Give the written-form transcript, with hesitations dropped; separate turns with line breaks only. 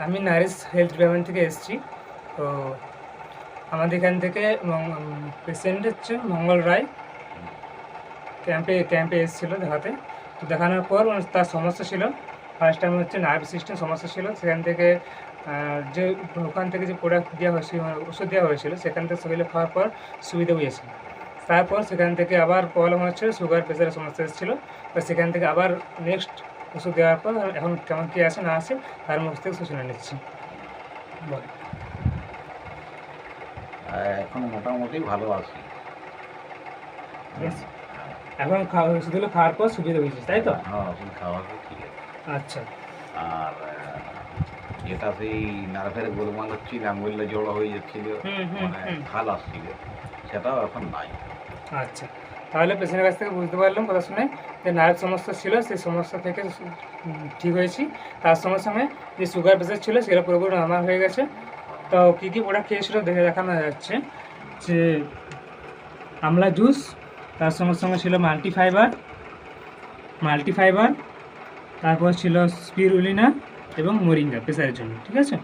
আমি Nourish health department থেকে এসেছি। তো আমাদের এখান থেকে পেশেন্ট হচ্ছে মঙ্গল রায় ক্যাম্পে এসেছিলো দেখাতে। তো দেখানোর পর তার সমস্যা ছিল, ফার্স্ট টাইম হচ্ছে নার্ভ সিস্টেম সমস্যা ছিল। সেখান থেকে যে ওখান থেকে যে প্রোডাক্ট দেওয়া হয়েছিল, ওষুধ দেওয়া হয়েছিল, সেখান থেকে শরীরে খাওয়ার পর সুবিধা হয়েছে। তারপর সেখান থেকে আবার প্রবলেম হচ্ছে, সুগার প্রেশারের সমস্যা এসেছিলো। তো সেখান থেকে আবার নেক্সট ওষুধ দেওয়ার পর এখন কেমন কী আসে না আসে তার মুখ থেকে সূচনা নিচ্ছি। বল।
এখন মোটামুটি ভালো আছি।
এখন ওষুধগুলো খাওয়ার পর সুবিধা হয়েছে, তাই তো?
হ্যাঁ, ওষুধ খাওয়ার পর ঠিক আছে।
আচ্ছা।
আর যেটা সেই নার্ভের গোলমাল হচ্ছিল, আঙুলটা জড়ো হয়ে যাচ্ছিল, মানে খাল আসছিল, সেটাও এখন নাই।
আচ্ছা, তাহলে পেশেন্টের কাছ থেকে বুঝতে পারলাম কথা শুনে যে নার্ভ সমস্যা ছিল, সেই সমস্যা থেকে ঠিক হয়েছি। তার সঙ্গে সঙ্গে যে সুগার প্রেশার ছিল সেটা পুরোপুরি নর্মাল হয়ে গেছে। তো কী কী প্রোডাক্ট খেয়েছিল দেখে দেখানো যাচ্ছে যে আমলা জুস, তার সঙ্গে সঙ্গে ছিল মাল্টিফাইবার, তারপর ছিল স্পিরুলিনা এবং মোরিঙ্গা প্রেসারের জন্য, ঠিক আছে।